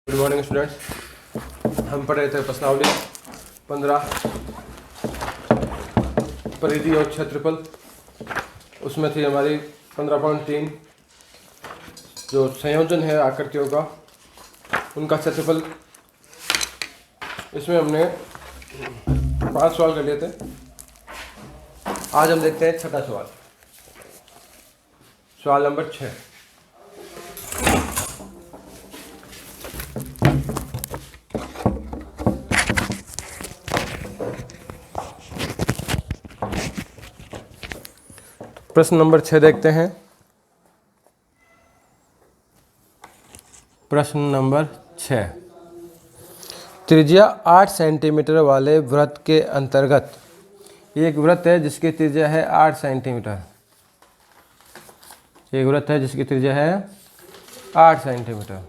Good morning students. हम पढ़ रहे थे प्रश्नावली 15 परिधि और क्षेत्रफल। उसमें थी हमारी 15.3 जो संयोजन है आकृतियों का, उनका क्षेत्रफल। इसमें हमने 5 सवाल कर लिए थे। आज हम देखते हैं छठा सवाल, सवाल नंबर 6। प्रश्न नंबर 6 देखते हैं। प्रश्न नंबर 6, त्रिज्या 8 सेंटीमीटर वाले वृत्त के अंतर्गत, एक वृत्त है जिसकी त्रिज्या है 8 सेंटीमीटर। एक वृत्त है जिसकी त्रिज्या है 8 सेंटीमीटर।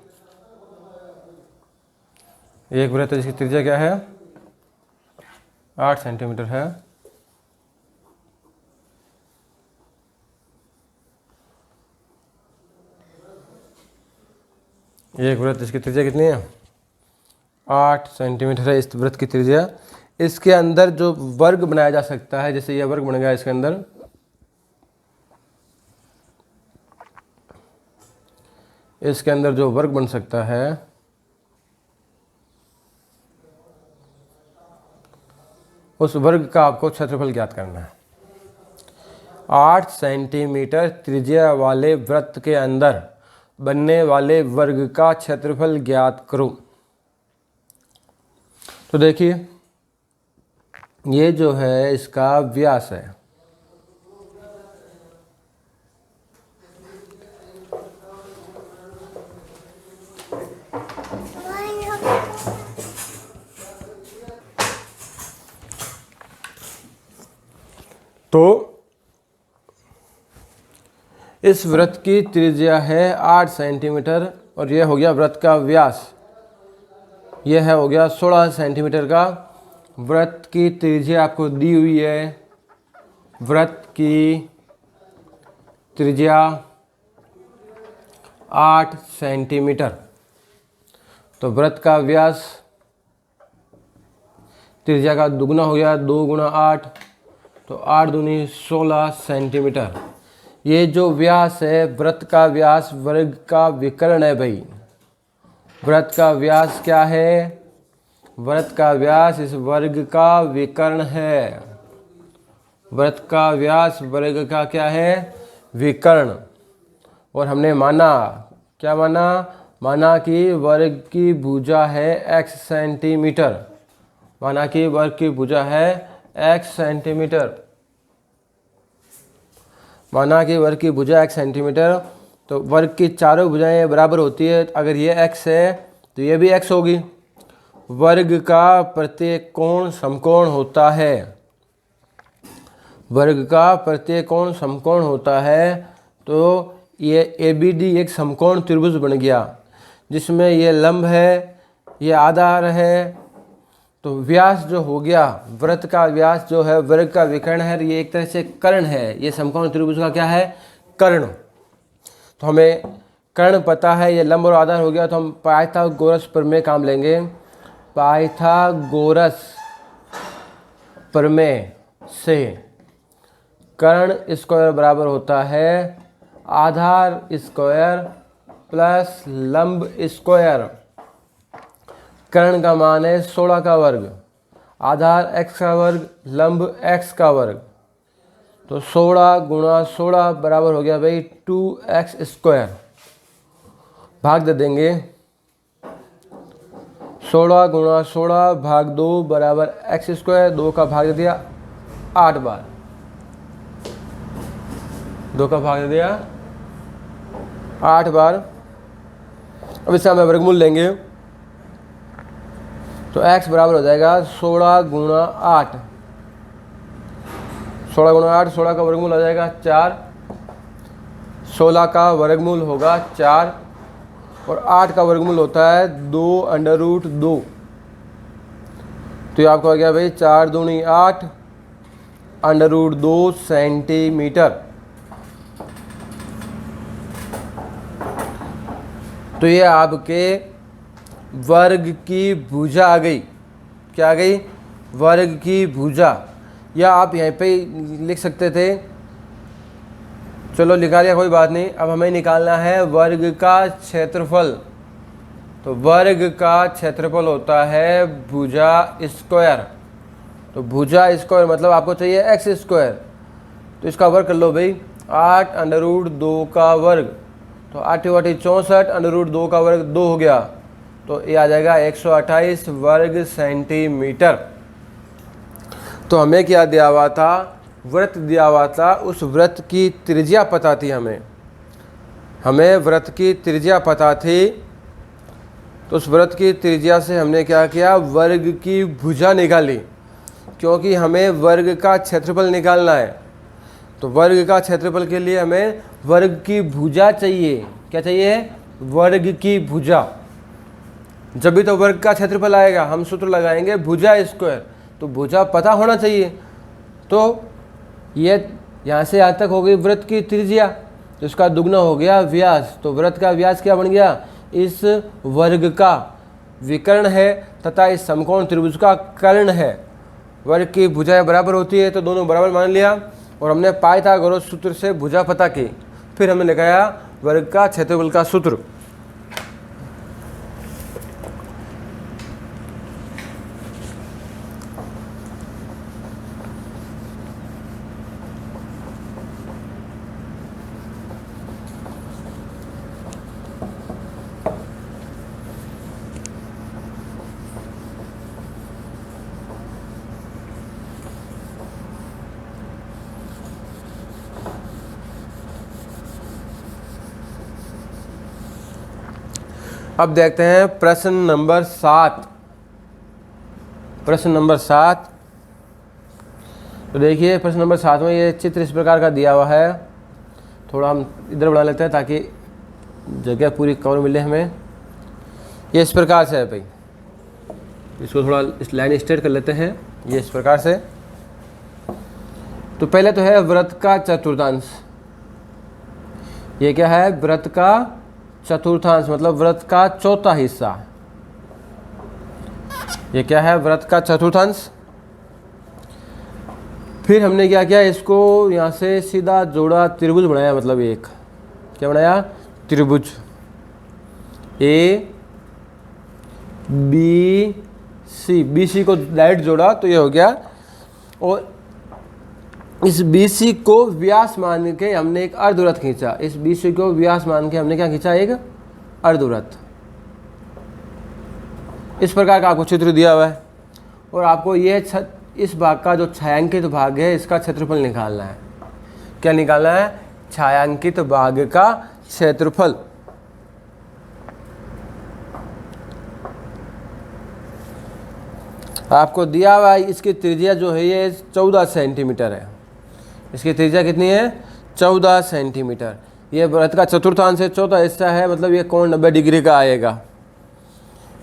एक वृत्त है जिसकी त्रिज्या क्या है? 8 सेंटीमीटर है। एक वृत्त इसकी त्रिज्या कितनी है? 8 सेंटीमीटर है इस वृत्त की त्रिज्या। इसके अंदर जो वर्ग बनाया जा सकता है, जैसे यह वर्ग बन गया, इसके अंदर जो वर्ग बन सकता है उस वर्ग का आपको क्षेत्रफल ज्ञात करना है। 8 सेंटीमीटर त्रिज्या वाले वृत्त के अंदर बनने वाले वर्ग का क्षेत्रफल ज्ञात करो। तो देखिए, ये जो है इसका व्यास है। तो इस वृत्त की त्रिज्या है 8 सेंटीमीटर और यह हो गया वृत्त का व्यास। यह हो गया 16 सेंटीमीटर का। वृत्त की त्रिज्या आपको दी हुई है। वृत्त की त्रिज्या 8 सेंटीमीटर। तो वृत्त का व्यास त्रिज्या का दुगुना हो गया, 2 गुणा 8, तो 8 दूनी 16 सेंटीमीटर। ये जो व्यास है, वृत्त का व्यास वर्ग का विकर्ण है भाई। वृत्त का व्यास क्या है? वृत्त का व्यास इस वर्ग का विकर्ण है। वृत्त का व्यास वर्ग का क्या है? विकर्ण। और हमने माना, क्या माना? माना कि वर्ग की भुजा है x सेंटीमीटर। माना कि वर्ग की भुजा है x सेंटीमीटर। माना कि वर्ग की भुजा x सेंटीमीटर। तो वर्ग की चारों भुजाएं बराबर होती है। अगर ये x है तो ये भी x होगी। वर्ग का प्रत्येक कोण समकोण होता है। वर्ग का प्रत्येक कोण समकोण होता है। तो ये ABD एक समकोण त्रिभुज बन गया, जिसमें ये लंब है, ये आधार है। तो व्यास जो हो गया, वृत्त का व्यास जो है वर्ग का विकर्ण है, ये एक तरह से कर्ण है। ये समकोण त्रिभुज का क्या है? कर्ण। तो हमें कर्ण पता है, ये लंब और आधार हो गया। तो हम पाइथागोरस प्रमेय काम लेंगे। पाइथागोरस प्रमेय से कर्ण स्क्वायर बराबर होता है आधार स्क्वायर प्लस लंब स्क्वायर। कर्ण का मान है 16 का वर्ग, आधार x का वर्ग, लंब x का वर्ग। तो 16 गुणा 16 बराबर हो गया भाई 2x स्क्वायर। भाग दे देंगे। 16 गुणा 16 भाग 2 बराबर x स्क्वायर। 2 का भाग दे दिया 8 बार। 2 का भाग दे दिया 8 बार। अब इसका हमें वर्गमूल लेंगे। तो x बराबर हो जाएगा 16 गुणा 8। 16 गुणा 8, 16 का वर्गमूल आ जाएगा 4। 16 का वर्गमूल होगा 4 और 8 का वर्गमूल होता है 2√2। तो ये आपको आ गया भाई 4 दूनी 8 √2 सेंटीमीटर। तो ये आपके वर्ग की भुजा आ गई। क्या आ गई? वर्ग की भुजा। या आप यहीं पे लिख सकते थे, चलो लिखा लिया, कोई बात नहीं। अब हमें निकालना है वर्ग का क्षेत्रफल। तो वर्ग का क्षेत्रफल होता है भुजा स्क्वायर। तो भुजा स्क्वायर मतलब आपको चाहिए एक्स स्क्वायर। तो इसका वर्ग कर लो भाई, 8√2 का वर्ग। तो 8 × 64, √2 का वर्ग 2 हो गया। तो ये आ जाएगा 128 वर्ग सेंटीमीटर। तो हमें क्या दिया हुआ था? वृत्त दिया हुआ था, उस वृत्त की त्रिज्या पता थी हमें वृत्त की त्रिज्या पता थी। तो उस वृत्त की त्रिज्या से हमने क्या किया? वर्ग की भुजा निकाली, क्योंकि हमें वर्ग का क्षेत्रफल निकालना है। तो वर्ग का क्षेत्रफल के लिए हमें वर्ग की भुजा चाहिए। क्या चाहिए? वर्ग की भुजा। जब भी तो वर्ग का क्षेत्रफल आएगा, हम सूत्र लगाएंगे भुजा स्क्वायर। तो भुजा पता होना चाहिए। तो ये यहाँ से यहाँ तक हो गई वृत्त की त्रिज्या, तो इसका दुगना हो गया व्यास। तो वृत्त का व्यास क्या बन गया? इस वर्ग का विकर्ण है तथा इस समकोण त्रिभुज का कर्ण है। वर्ग की भुजाएं बराबर होती है, तो दोनों बराबर मान लिया और हमने पाइथागोरस सूत्र से भुजा पता की। फिर हमने लगाया वर्ग का क्षेत्रफल का सूत्र। अब देखते हैं प्रश्न नंबर 7। प्रश्न नंबर 7, तो देखिए प्रश्न नंबर 7 में ये चित्र इस प्रकार का दिया हुआ है। थोड़ा हम इधर बढ़ा लेते हैं ताकि जगह पूरी कवर मिले हमें। ये इस प्रकार से है भाई, इसको थोड़ा इस लाइन स्ट्रेट कर लेते हैं। ये इस प्रकार से, तो पहले तो है वृत्त का चतुर्थांश। ये क्या है? वृत्त का चतुर्थांश मतलब वृत्त का चौथा हिस्सा। ये क्या है? वृत्त का चतुर्थांश। फिर हमने क्या किया? इसको यहाँ से सीधा जोड़ा, त्रिभुज बनाया। मतलब एक क्या बनाया? त्रिभुज A B C. B C को डायरेक्ट जोड़ा तो ये हो गया। और इस BC को व्यास मान के हमने एक अर्धवृत्त खींचा। इस BC को व्यास मान के हमने क्या खींचा? एक अर्धवृत्त। इस प्रकार का आपको चित्र दिया हुआ है और आपको ये इस भाग का जो छायांकित भाग है इसका क्षेत्रफल निकालना है। क्या निकालना है? छायांकित भाग का क्षेत्रफल। आपको दिया हुआ है, इसकी त्रिज्या जो है ये 14 सेंटीमीटर है। इसकी त्रिज्या कितनी है? 14 सेंटीमीटर। ये वृत्त का चतुर्थांश है, चौथा हिस्सा है, मतलब ये कोण 90 डिग्री का आएगा।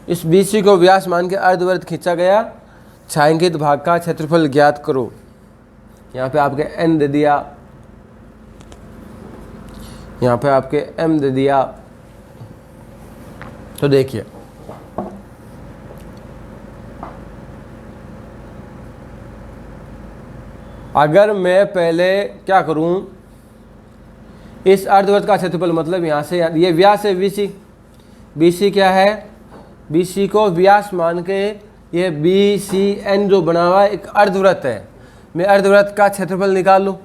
इस BC को व्यास मान के अर्धवृत्त खींचा गया। छायांकित भाग का क्षेत्रफल ज्ञात करो। यहाँ पे आपके N दे दिया, यहाँ पे आपके M दे दिया। तो देखिए अगर मैं पहले क्या करूं, इस अर्धवृत्त का क्षेत्रफल मतलब यहाँ से ये व्यास है BC। BC क्या है? BC को व्यास मान के ये BCN जो बना हुआ है एक अर्धवृत्त है। मैं अर्धवृत्त का क्षेत्रफल निकाल लूँ।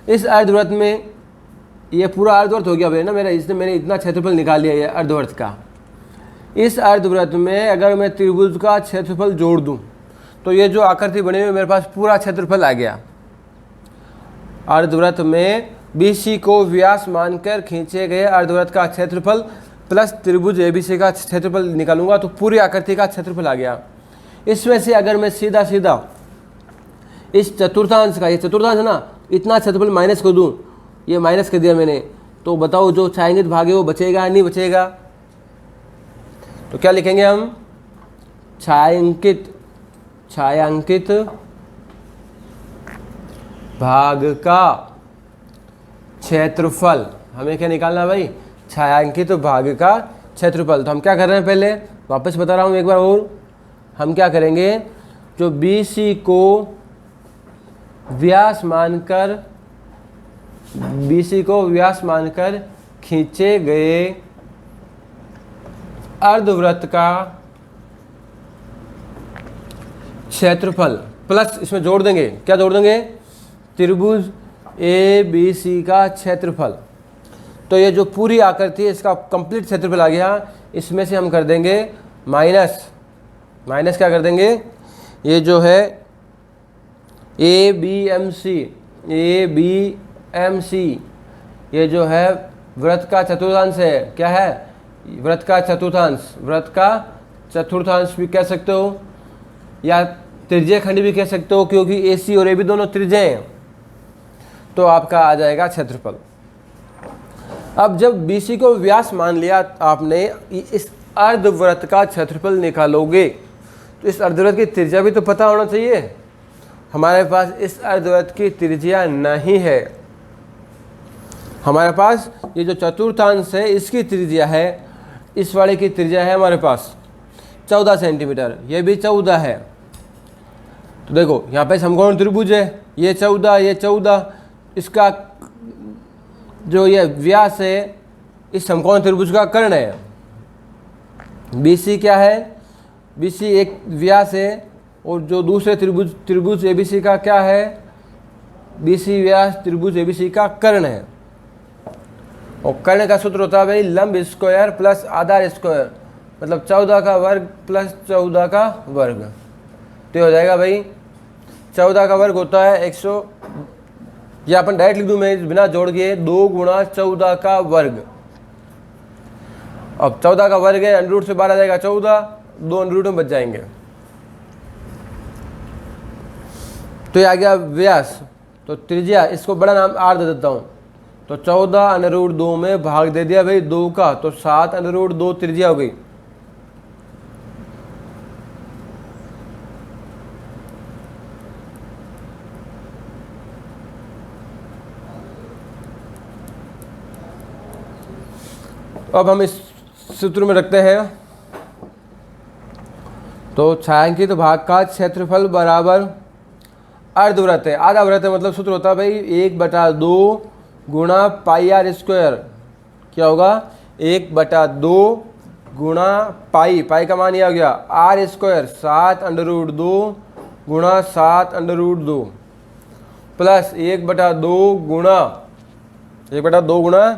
इस अर्धवृत्त में ये पूरा अर्धवृत्त हो गया भाई ना मेरा, इसने मैंने इतना क्षेत्रफल निकाल लिया ये अर्धवृत्त का। इस अर्धवृत्त में अगर मैं त्रिभुज का क्षेत्रफल जोड़ दूँ तो ये जो आकृति बनी हुई मेरे पास पूरा क्षेत्रफल आ गया। अर्धवृत्त में BC को व्यास मानकर खींचे गए अर्धवृत्त का क्षेत्रफल प्लस त्रिभुज ABC का क्षेत्रफल निकालूंगा तो पूरी आकृति का क्षेत्रफल आ गया। इसमें से अगर मैं सीधा सीधा इस चतुर्थांश का, ये चतुर्थांश है ना, इतना क्षेत्रफल माइनस कर दूं, ये माइनस कर दिया मैंने, तो बताओ जो छायांकित भाग है वो बचेगा या नहीं बचेगा? तो क्या लिखेंगे हम? छायांकित भाग का क्षेत्रफल। हमें क्या निकालना है भाई? छायांकित भाग का क्षेत्रफल। तो हम क्या कर रहे हैं, पहले वापस बता रहा हूँ एक बार और, हम क्या करेंगे, जो BC को व्यास मानकर खींचे गए अर्धवृत्त का क्षेत्रफल प्लस इसमें जोड़ देंगे, क्या जोड़ देंगे, त्रिभुज ABC का क्षेत्रफल। तो ये जो पूरी आकृति है इसका कंप्लीट क्षेत्रफल आ गया, इसमें से हम कर देंगे माइनस क्या कर देंगे, ये जो है ABMC ये जो है वृत्त का चतुर्थांश है, क्या है, वृत्त का चतुर्थांश भी कह सकते हो या त्रिज्य खंड भी कह सकते हो, क्योंकि AC और AB दोनों त्रिज्य हैं। तो आपका आ जाएगा क्षेत्रफल। अब जब BC को व्यास मान लिया आपने, इस अर्धवृत्त का क्षेत्रफल निकालोगे तो इस अर्धवृत्त की त्रिज्या भी तो पता होना चाहिए। हमारे पास इस अर्धवृत्त की त्रिज्या नहीं है, हमारे पास ये जो चतुर्थांश है इसकी त्रिज्या है, इस वाले की त्रिज्या है हमारे पास 14 सेंटीमीटर, ये भी 14 है। तो देखो यहाँ पे समकोण त्रिभुज है, ये 14, इसका जो ये व्यास है इस समकोण त्रिभुज का कर्ण है। BC क्या है, BC एक व्यास है, और जो दूसरे त्रिभुज ABC का क्या है, BC व्यास त्रिभुज ABC का कर्ण है। और कर्ण का सूत्र होता है भाई लंब स्क्वायर प्लस आधार स्क्वायर, मतलब 14 का वर्ग प्लस 14 का वर्ग। तो हो जाएगा भाई 14 का वर्ग होता है 100, या अपन डायरेक्ट लिख दूँ मैं बिना जोड़ के, 2 गुणा 14 का वर्ग। अब 14 का वर्ग है, अंडर रूट से बाहर आ जाएगा 14, 2 अंडर रूट में बच जाएंगे। तो ये आ गया व्यास। तो त्रिज्या, इसको बड़ा नाम R दे देता हूँ, तो 14 अंडर रूट 2 में भाग दे दिया भाई 2 का, तो 7 अंडर रूट 2 त्रिज्या हो गई। अब हम इस सूत्र में रखते हैं, तो छायांकित भाग का क्षेत्रफल बराबर अर्धवृत्त है, आधा वृत्त है, मतलब सूत्र होता है भाई 1/2 गुणा पाई R स्क्वायर। क्या होगा, 1/2 गुणा पाई का मान ये आ गया R स्क्वायर, 7 अंडर रूट 2 गुणा 7 अंडर रूट 2 प्लस 1/2 गुणा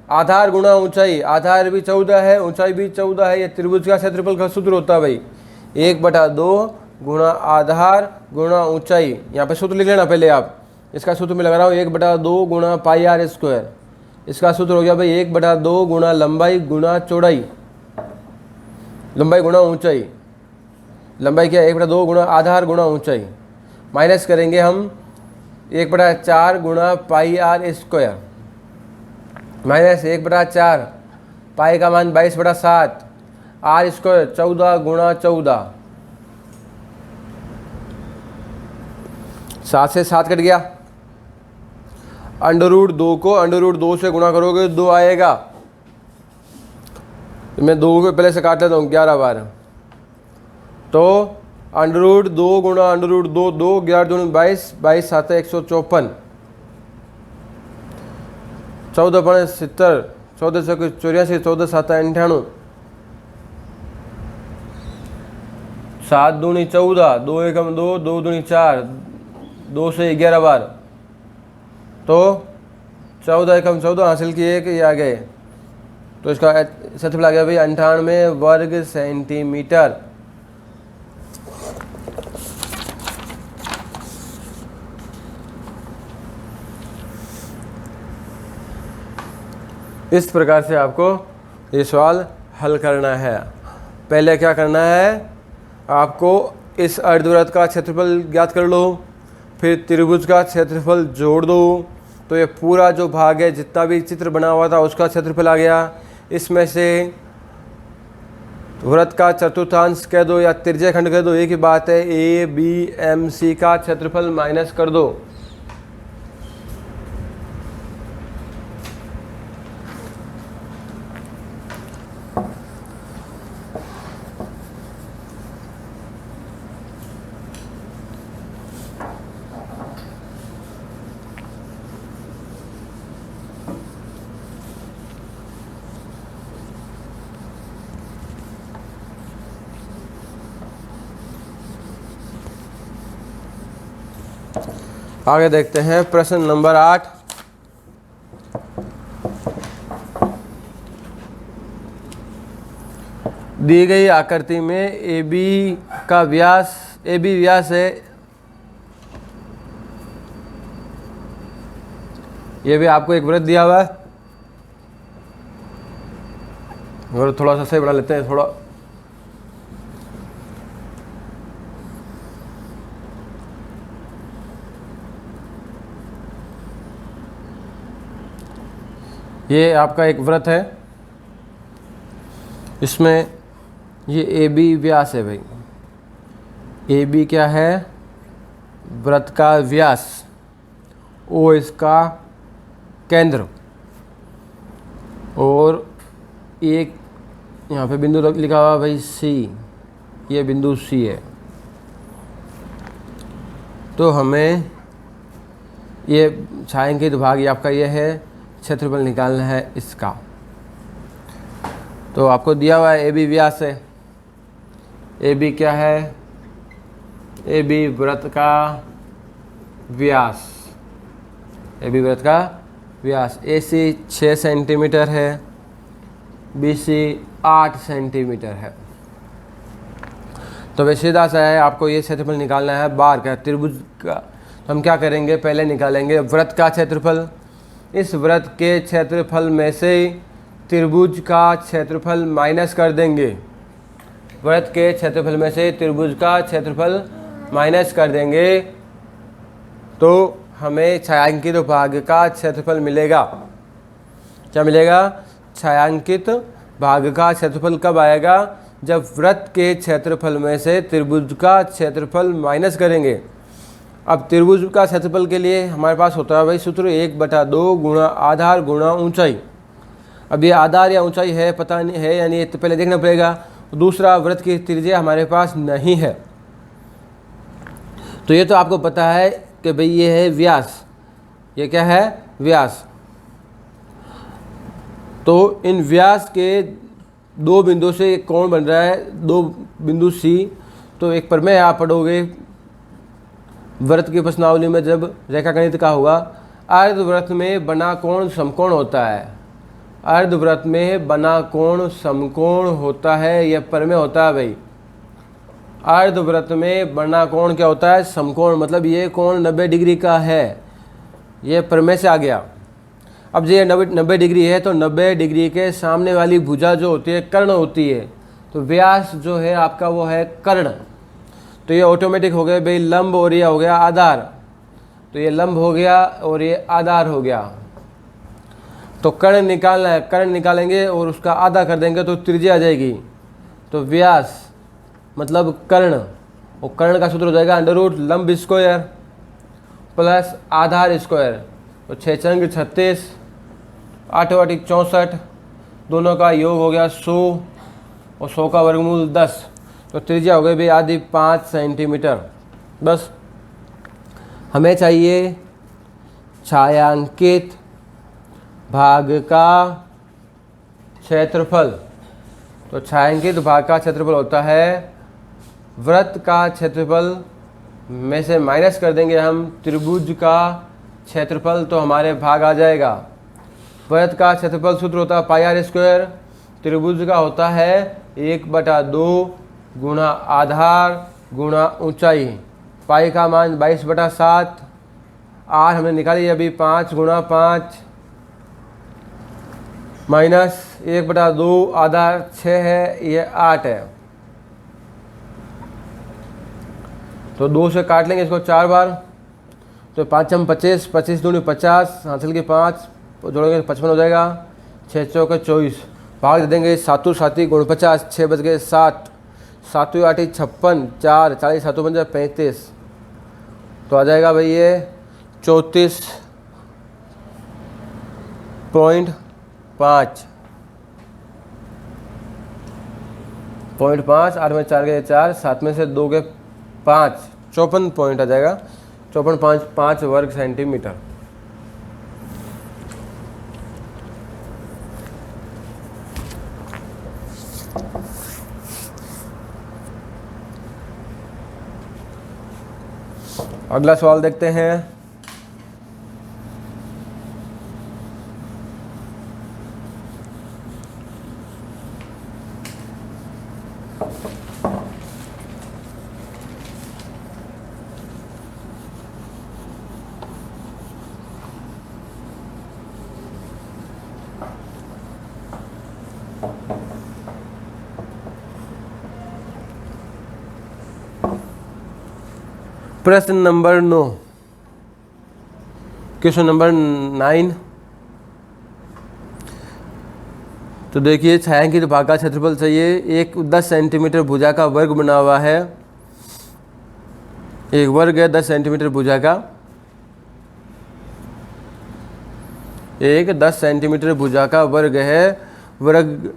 आधार गुणा ऊंचाई, आधार भी 14 है, ऊंचाई भी 14 है, ये त्रिभुज का क्षेत्रफल का सूत्र होता है भाई 1/2 गुणा आधार गुणा ऊंचाई। यहाँ पे सूत्र लिख लेना पहले आप, इसका सूत्र मैं लगा रहा हूँ 1/2 गुणा पाई R स्क्वायर। इसका सूत्र हो गया भाई 1/2 गुणा लंबाई गुणा चौड़ाई, लंबाई गुणा ऊंचाई, लंबाई क्या है 1/2 गुणा आधार गुणा ऊंचाई, माइनस करेंगे हम 1/4 गुणा पाई R स्क्वायर, माइनस 1/4, पाई का मान 22/7, R स्क्वायर 14 गुणा 14, 7 से 7 कट गया, अंडर रूट 2 को अंडर रूट 2 से गुणा करोगे 2 आएगा। मैं 2 को पहले से काट लेता हूँ 11 बार, तो अंडर रूट 2 गुणा अंडर रूट 2, 2 11 दूनी 22, 22 7 154, 14 5 70, 14 से 84, 14 7 98, 7 दूनी 14, 2 एकम 2, 2 दूनी 4, 2 से 11 बार, तो 14 एकम 14 हासिल किए कि ये आ गए। तो इसका क्षेत्रफल आ गया भाई 98 वर्ग सेंटीमीटर। इस प्रकार से आपको ये सवाल हल करना है। पहले क्या करना है, आपको इस अर्धवृत्त का क्षेत्रफल ज्ञात कर लो, फिर त्रिभुज का क्षेत्रफल जोड़ दो, तो ये पूरा जो भाग है जितना भी चित्र बना हुआ था उसका क्षेत्रफल आ गया। इसमें से वृत्त का चतुर्थांश कह दो या त्रिज्य खंड कह दो, एक ही बात है, ABMC का क्षेत्रफल माइनस कर दो। आगे देखते हैं प्रश्न नंबर 8। दी गई आकृति में AB का व्यास, AB व्यास है, ये भी आपको एक वृत्त दिया हुआ है, और थोड़ा सा सही बना लेते हैं थोड़ा। ये आपका एक वृत्त है, इसमें ये AB व्यास है भाई। AB क्या है? वृत्त का व्यास, O इसका केंद्र, और एक यहाँ पे बिंदु लिखा हुआ भाई C, ये बिंदु C है। तो हमें ये छायांकित भाग ये आपका ये है, क्षेत्रफल निकालना है इसका। तो आपको दिया हुआ है AB व्यास है। AB क्या है? AB वृत्त का व्यास, AB वृत्त का व्यास। AC 6 सेंटीमीटर है, BC 8 सेंटीमीटर है। तो वैसे सीधा सा है, आपको ये क्षेत्रफल निकालना है बार का, त्रिभुज का। तो हम क्या करेंगे, पहले निकालेंगे वृत्त का क्षेत्रफल। इस वृत्त के क्षेत्रफल में से त्रिभुज का क्षेत्रफल माइनस कर देंगे। वृत्त के क्षेत्रफल में से त्रिभुज का क्षेत्रफल माइनस कर देंगे तो हमें छायांकित भाग का क्षेत्रफल मिलेगा। क्या मिलेगा? छायांकित भाग का क्षेत्रफल कब आएगा? जब वृत्त के क्षेत्रफल में से त्रिभुज का क्षेत्रफल माइनस करेंगे। अब त्रिभुज का क्षेत्रफल के लिए हमारे पास होता है भाई सूत्र 1/2 गुणा आधार गुणा ऊंचाई। अब ये आधार या ऊंचाई है पता नहीं है या नहीं, तो पहले देखना पड़ेगा। दूसरा, वृत्त की त्रिज्या हमारे पास नहीं है, तो ये तो आपको पता है कि भाई ये है व्यास। ये क्या है? व्यास। तो इन व्यास के दो बिंदु से एक कोण बन रहा है, दो बिंदु C। तो एक प्रमेय आप पढ़ोगे वृत्त की प्रश्नावली में, जब रेखागणित का होगा, अर्धवृत्त में बना कोण समकोण होता है। अर्धवृत्त में बना कोण समकोण होता है, यह प्रमेय होता है भाई। अर्धवृत्त में बना कोण क्या होता है? समकोण। मतलब ये कोण 90 डिग्री का है, ये प्रमेय से आ गया। अब ये 90 डिग्री है, तो 90 डिग्री के सामने वाली भुजा जो होती है कर्ण होती है। तो व्यास जो है आपका वो है कर्ण। तो ये ऑटोमेटिक हो गया भाई लंब, और ये हो गया आधार। तो ये लंब हो गया और ये आधार हो गया। तो कर्ण निकालना है, कर्ण निकालेंगे और उसका आधा कर देंगे तो त्रिज्या आ जाएगी। तो व्यास मतलब कर्ण, और कर्ण का सूत्र हो जाएगा √ लंब स्क्वायर प्लस आधार स्क्वायर। तो 6 चंग 36, 8 × 64, दोनों का योग हो गया 100, और 100 का वर्गमूल 10। तो त्रिज्या हो गई भाई आधी 5 सेंटीमीटर। बस हमें चाहिए छायांकित भाग का क्षेत्रफल। तो छायांकित भाग का क्षेत्रफल होता है वृत्त का क्षेत्रफल में से माइनस कर देंगे हम त्रिभुज का क्षेत्रफल, तो हमारे भाग आ जाएगा। वृत्त का क्षेत्रफल सूत्र होता है πr², त्रिभुज का होता है 1/2 गुणा आधार गुणा ऊंचाई। पाई का मान 22/7, आर हमने निकाली अभी 5 × 5 माइनस 1/2, आधार 6 है, ये 8 है। तो 2 से काट लेंगे इसको 4 बार। तो 5 × 25, 25 दूनी 50, हासिल के 5 जोड़ेंगे 55 हो जाएगा। 6 × 24, भाग दे देंगे 7 7 × 50, 6 बच गए 7, 7 8 56, 4 40, 7 5 35। तो आ जाएगा भाई ये 34.5, 0.5, 8 में 4 गए 4, 7 में से 2 गए 5, 54 पॉइंट आ जाएगा, 54.5 वर्ग सेंटीमीटर। अगला सवाल देखते हैं। प्रश्न नंबर 9, क्वेश्चन नंबर 9। तो देखिए, छायांकित भाग का क्षेत्रफल चाहिए। एक 10 सेंटीमीटर भुजा का वर्ग बना हुआ है, एक वर्ग है 10 सेंटीमीटर भुजा का, एक 10 सेंटीमीटर भुजा का वर्ग है। वर्ग,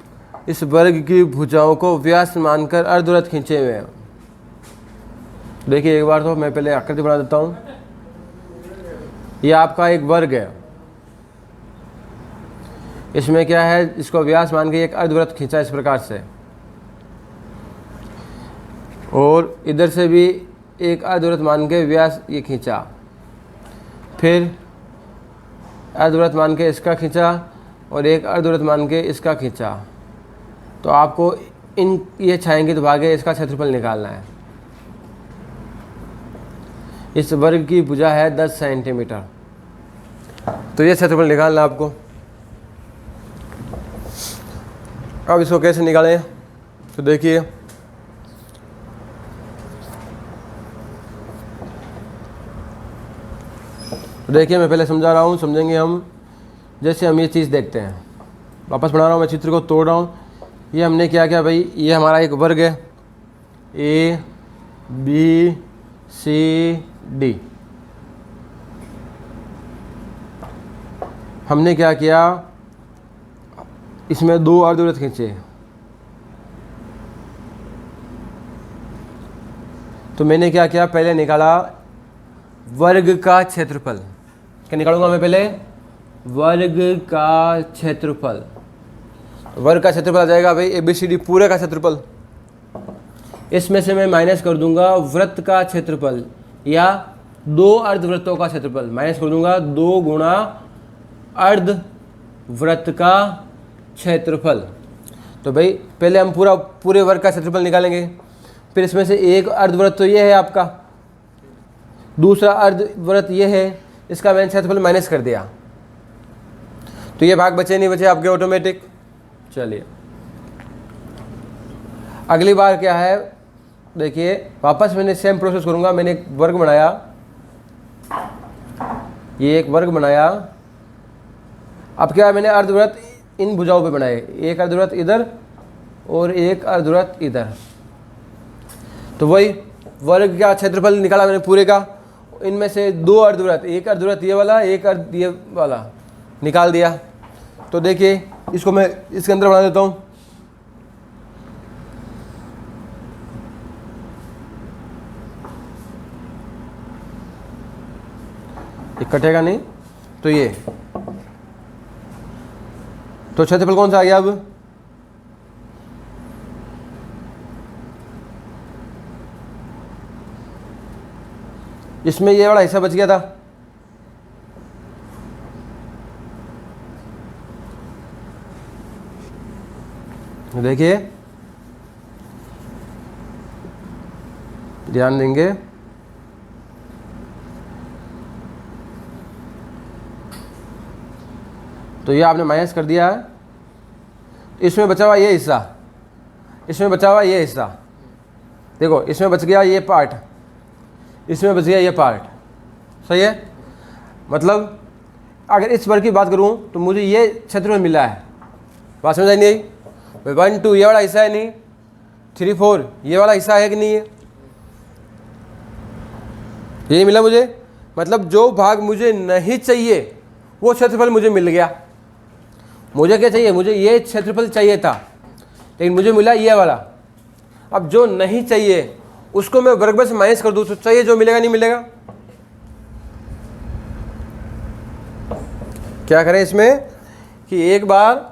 इस वर्ग की भुजाओं को व्यास मानकर अर्धवृत्त खींचे हुए हैं। देखिए एक बार तो मैं पहले आकृति बना देता हूँ। ये आपका एक वर्ग है, इसमें क्या है, इसको व्यास मान के एक अर्धवृत्त खींचा इस प्रकार से, और इधर से भी एक अर्धवृत्त मान के व्यास ये खींचा, फिर अर्धवृत्त मान के इसका खींचा और एक अर्धवृत्त मान के इसका खींचा। तो आपको इन ये छायांकित भाग है, इसका क्षेत्रफल निकालना है। इस वर्ग की भुजा है 10 सेंटीमीटर, तो ये क्षेत्रफल निकालना आपको। अब इसको कैसे निकालें, तो देखिए मैं पहले समझा रहा हूँ, समझेंगे हम। जैसे हम ये चीज़ देखते हैं, वापस बना रहा हूँ, मैं चित्र को तोड़ रहा हूँ। ये हमने क्या किया भाई, ये हमारा एक वर्ग है ए बी सी डी। हमने क्या किया, इसमें 2 अर्धवृत्त खींचे। तो मैंने क्या किया, पहले निकाला वर्ग का क्षेत्रफल। क्या निकालूंगा मैं पहले, वर्ग का क्षेत्रफल। वर्ग का क्षेत्रफल आ जाएगा भाई ABCD पूरे का क्षेत्रफल। इसमें से मैं माइनस कर दूंगा वृत्त का क्षेत्रफल या 2 अर्धवृत्तों का क्षेत्रफल। माइनस कर दूंगा 2 गुणा अर्धवृत्त का क्षेत्रफल। तो भाई पहले हम पूरे वर्ग का क्षेत्रफल निकालेंगे, फिर इसमें से एक अर्धवृत्त तो ये है आपका, दूसरा अर्धवृत्त ये है, इसका मैंने क्षेत्रफल माइनस कर दिया। तो ये भाग बचे नहीं बचे आपके ऑटोमेटिक। चलिए अगली बार क्या है, देखिए वापस मैंने सेम प्रोसेस करूंगा। मैंने एक वर्ग बनाया, ये एक वर्ग बनाया। अब क्या, मैंने अर्धवृत्त इन भुजाओं पे बनाए, एक अर्धवृत्त इधर और एक अर्धवृत्त इधर। तो वही वर्ग का क्षेत्रफल निकाला मैंने पूरे का। इनमें से 2 अर्धवृत्त, एक अर्धवृत्त ये वाला, एक ये वाला निकाल दिया। तो देखिए इसको मैं इसके अंदर बना देता हूँ। ये कटेगा नहीं, तो ये तो क्षेत्रफल कौन सा आ गया अब, इसमें ये वाला हिस्सा बच गया था। देखिए ध्यान देंगे, तो ये आपने माइनस कर दिया है। इसमें बचा हुआ ये हिस्सा, इसमें बचा हुआ ये हिस्सा, देखो इसमें बच गया ये पार्ट, इसमें बच गया ये पार्ट। सही है, मतलब अगर इस वर्ग की बात करूं तो मुझे ये क्षेत्रफल मिला है। बात समझ आई नहीं? 1 2 ये वाला हिस्सा है नहीं, 3 4 ये वाला हिस्सा है कि नहीं है, ये मिला मुझे। मतलब जो भाग मुझे नहीं चाहिए वो क्षेत्रफल मुझे मिल गया। मुझे क्या चाहिए, मुझे ये क्षेत्रफल चाहिए था, लेकिन मुझे मिला ये वाला। अब जो नहीं चाहिए उसको मैं वर्ग में से माइनस कर दूं तो चाहिए जो मिलेगा नहीं मिलेगा। क्या करें इसमें कि एक बार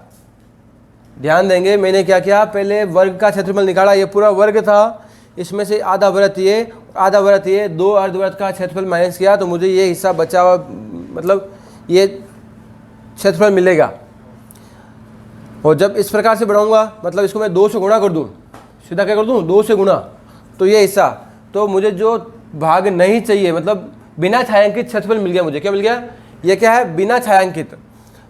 ध्यान देंगे, मैंने क्या किया, पहले वर्ग का क्षेत्रफल निकाला। ये पूरा वर्ग था, इसमें से आधा वृत्त ये, आधा वृत्त ये, 2 अर्धवृत्त का क्षेत्रफल माइनस किया, तो मुझे ये हिस्सा बचा हुआ, मतलब ये क्षेत्रफल मिलेगा। और जब इस प्रकार से बढ़ाऊंगा, मतलब इसको मैं 2 से गुणा कर दूं, सीधा क्या कर दूं, 2 से गुणा, तो ये हिस्सा, तो मुझे जो भाग नहीं चाहिए, मतलब बिना छायांकित क्षेत्रफल मिल गया मुझे। क्या मिल गया, ये क्या है, बिना छायांकित।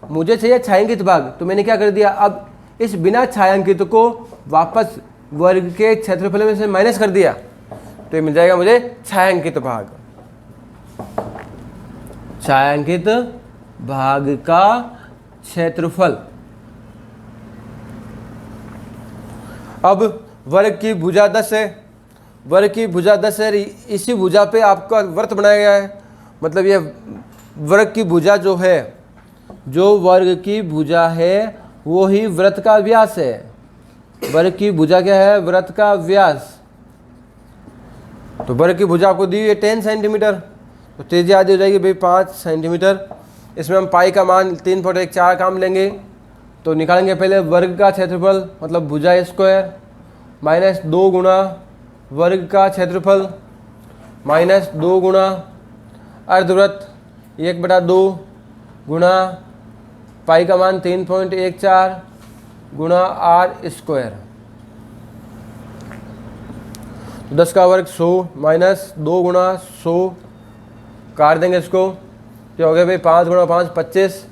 मुझे चाहिए छायांकित भाग, तो मैंने क्या कर दिया, अब इस बिना छायांकित को वापस वर्ग के क्षेत्रफल में से माइनस कर दिया, तो ये मिल जाएगा मुझे छायांकित भाग। छायांकित भाग का क्षेत्रफल। अब वर्ग की भुजा 10 है, वर्ग की भुजा 10 है, इसी भुजा पे आपका वृत्त बनाया गया है। मतलब ये वर्ग की भुजा जो है, जो वर्ग की भुजा है वो ही वृत्त का व्यास है। वर्ग की भुजा क्या है, वृत्त का व्यास। तो वर्ग की भुजा आपको दी हुई है 10 सेंटीमीटर, तो त्रिज्या आदि हो जाएगी भाई 5 सेंटीमीटर। इसमें हम पाई का मान 3.14 काम लेंगे, तो निकालेंगे पहले वर्ग का क्षेत्रफल, मतलब भुजा स्क्वायर माइनस 2 गुणा वर्ग का क्षेत्रफल माइनस 2 गुणा अर्धवृत्त 1/2 गुणा पाई का मान 3.14 गुणा r स्क्वायर। 10 का वर्ग 100 माइनस 2 गुणा 100, काट देंगे इसको, क्या हो गया भाई 5 गुणा 5 25,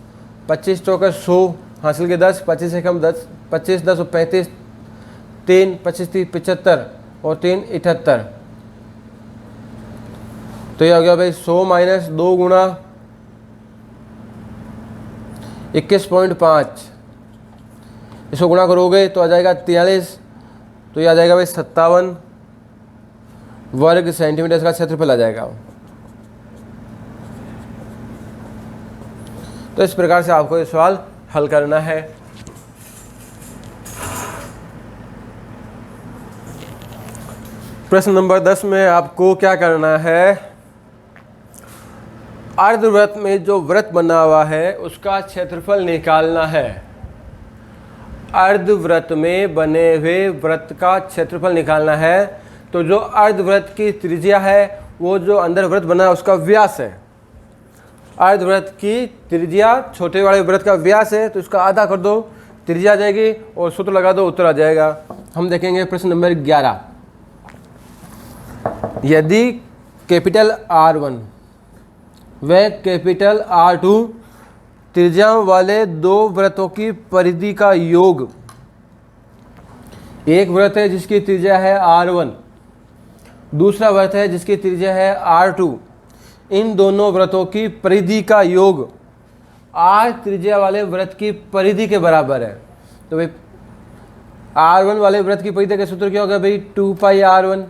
25 चौका 100 हासिल के 10, 25 से कम 10, 25 10 और 35, 3 25 30 75 और 3 78। तो यह हो गया भाई 100 माइनस 2 गुणा 21.5, इसको गुणा करोगे तो आ जाएगा 43, तो ये आ जाएगा भाई 57 वर्ग सेंटीमीटर का क्षेत्रफल आ जाएगा। तो इस प्रकार से आपको ये सवाल हल करना है। प्रश्न नंबर 10 में आपको क्या करना है, अर्धवृत्त में जो वृत्त बना हुआ है उसका क्षेत्रफल निकालना है। अर्धवृत्त में बने हुए वृत्त का क्षेत्रफल निकालना है। तो जो अर्धवृत्त की त्रिज्या है वो जो अंदर वृत्त बना है उसका व्यास है। अर्धवृत्त की त्रिज्या छोटे वाले वृत्त का व्यास है, तो इसका आधा कर दो, त्रिज्या आ जाएगी और सूत्र लगा दो, उत्तर आ जाएगा। हम देखेंगे प्रश्न नंबर 11। यदि कैपिटल R1 व कैपिटल R2 त्रिज्याओं वाले दो वृत्तों की परिधि का योग, एक वृत्त है जिसकी त्रिज्या है R1, दूसरा वृत्त है जिसकी त्रिज्या है R2, इन दोनों वृत्तों की परिधि का योग R त्रिज्या वाले वृत्त की परिधि के बराबर है। तो भाई R1 वाले वृत्त की परिधि का सूत्र क्या हो गया भाई 2 पाई R1,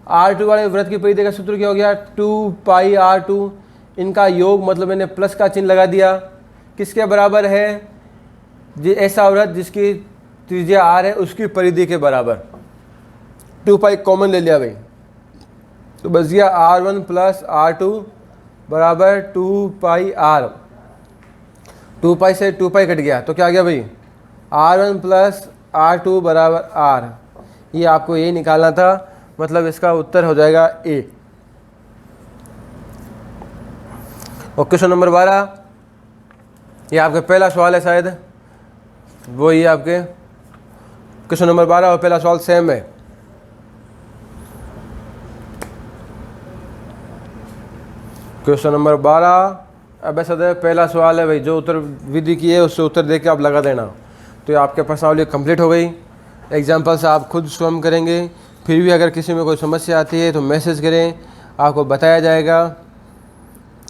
R2 वाले वृत्त की परिधि का सूत्र क्या हो गया 2 पाई R2, इनका योग मतलब मैंने प्लस का चिन्ह लगा दिया, किसके बराबर है, ऐसा वृत्त जिसकी त्रिज्या R है उसकी परिधि के बराबर। 2 पाई कॉमन ले लिया भाई, तो बस गया R1 प्लस R2 बराबर 2 पाई R। 2 पाई से 2 पाई कट गया, तो क्या आ गया भाई R1 प्लस R2 बराबर R। ये आपको ये निकालना था, मतलब इसका उत्तर हो जाएगा A। और क्वेश्चन नंबर 12, ये आपका पहला सवाल है शायद, वो ये आपके क्वेश्चन नंबर 12 और पहला सवाल सेम है। क्वेश्चन नंबर 12 अब ऐसा है, पहला सवाल है भाई, जो उत्तर विधि की है उससे उत्तर दे के आप लगा देना। तो ये आपके प्रश्नावली कंप्लीट हो गई। एग्जाम्पल्स आप खुद स्वयं करेंगे, फिर भी अगर किसी में कोई समस्या आती है तो मैसेज करें, आपको बताया जाएगा।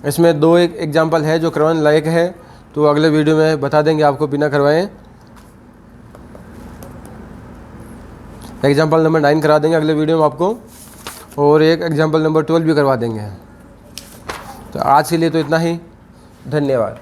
इसमें 2 एक एग्जाम्पल है जो करवाने लायक है, तो अगले वीडियो में बता देंगे आपको बिना करवाएं। एग्जाम्पल नंबर 9 करा देंगे अगले वीडियो में आपको, और एक एग्जाम्पल नंबर 12 भी करवा देंगे। तो आज के लिए तो इतना ही, धन्यवाद।